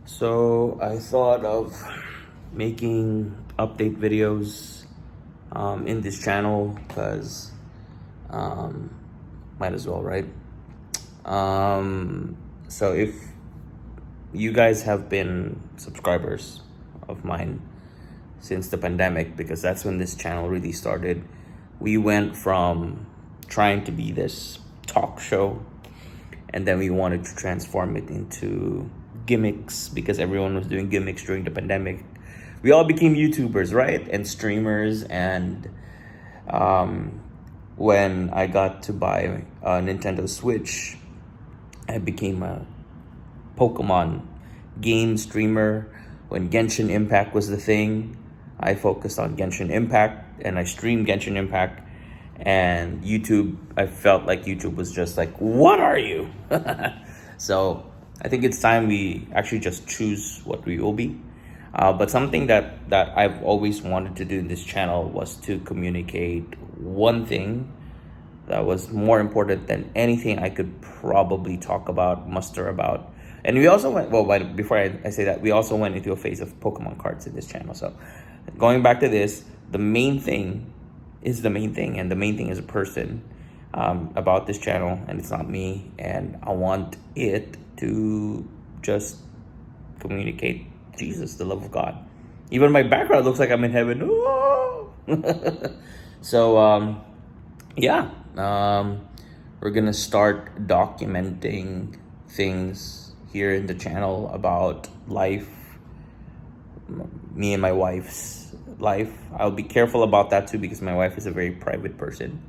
So I thought of making update videos in this channel because might as well, right? So if you guys have been subscribers of mine since the pandemic, because that's when this channel really started, we went from trying to be this talk show, and then we wanted to transform it into gimmicks because everyone was doing gimmicks during the pandemic. We all became YouTubers, right? And streamers. And when I got to buy a Nintendo Switch, I became a Pokemon game streamer. When Genshin Impact was the thing, I focused on Genshin Impact and I streamed Genshin Impact. And YouTube, I felt like YouTube was just like, what are you? So I think it's time we actually just choose what we will be. But something that I've always wanted to do in this channel was to communicate one thing that was more important than anything I could probably talk about, muster about. And we also went, before I say that, we also went into a phase of Pokemon cards in this channel. So going back to this, the main thing is the main thing, and the main thing is a person about this channel, and it's not me. And I want it to just communicate Jesus, the love of God. Even my background looks like I'm in heaven. So we're gonna start documenting things here in the channel about life, me and my wife's life. I'll be careful about that too, because my wife is a very private person.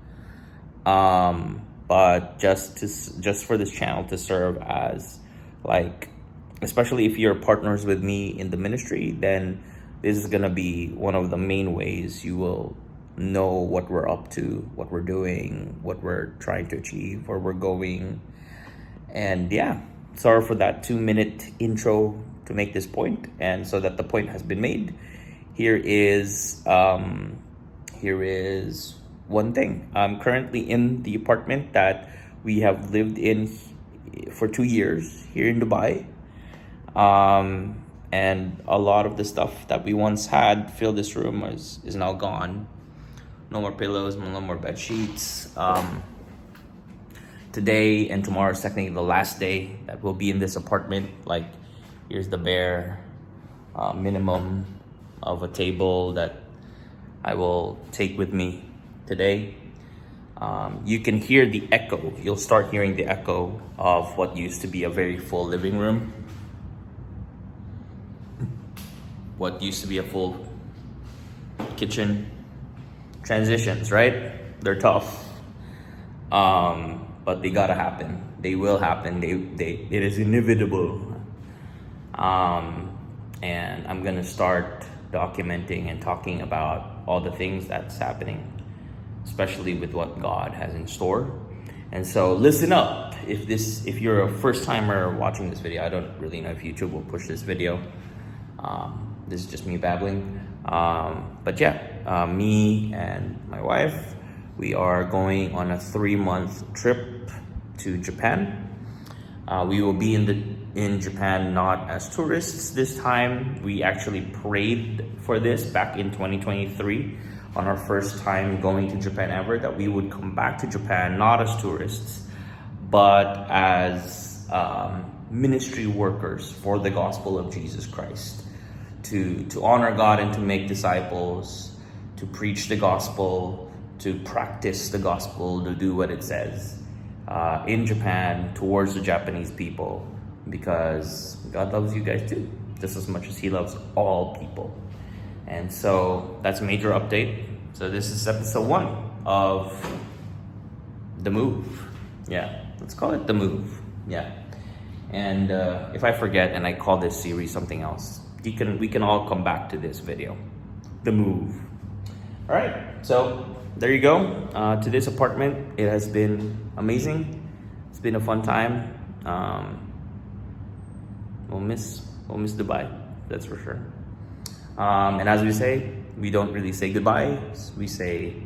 But just for this channel to serve as, like, especially if you're partners with me in the ministry, then this is gonna be one of the main ways you will know what we're up to, what we're doing, what we're trying to achieve, where we're going. And yeah, sorry for that 2-minute intro to make this point. And so that the point has been made, here is one thing. I'm currently in the apartment that we have lived in for 2 years here in Dubai. And a lot of the stuff that we once had fill this room is now gone. No more pillows, no more bed sheets. Today and tomorrow is technically the last day that we'll be in this apartment. Like, here's the bare minimum of a table that I will take with me today. You can hear the echo. You'll start hearing the echo of what used to be a very full living room. What used to be a full kitchen. Transitions, right? They're tough. But they gotta happen. They will happen. It is inevitable. And I'm gonna start documenting and talking about all the things that's happening, especially with what God has in store. And so listen up. If you're a first timer watching this video, I don't really know if YouTube will push this video. This is just me babbling. But yeah, me and my wife, we are going on a 3-month trip to Japan. We will be in Japan not as tourists this time. We actually prayed for this back in 2023 on our first time going to Japan ever, that we would come back to Japan not as tourists, but as ministry workers for the gospel of Jesus Christ. To honor God and to make disciples, to preach the gospel, to practice the gospel, to do what it says in Japan towards the Japanese people, because God loves you guys too, just as much as He loves all people. And so that's a major update. So this is episode 1 of The Move. Yeah, let's call it The Move. Yeah. And if I forget and I call this series something else, we can all come back to this video. The Move. All right, so there you go. To this apartment, it has been amazing. It's been a fun time. We'll miss Dubai, that's for sure. And as we say, we don't really say goodbye. We say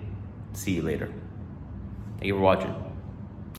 see you later. Thank you for watching.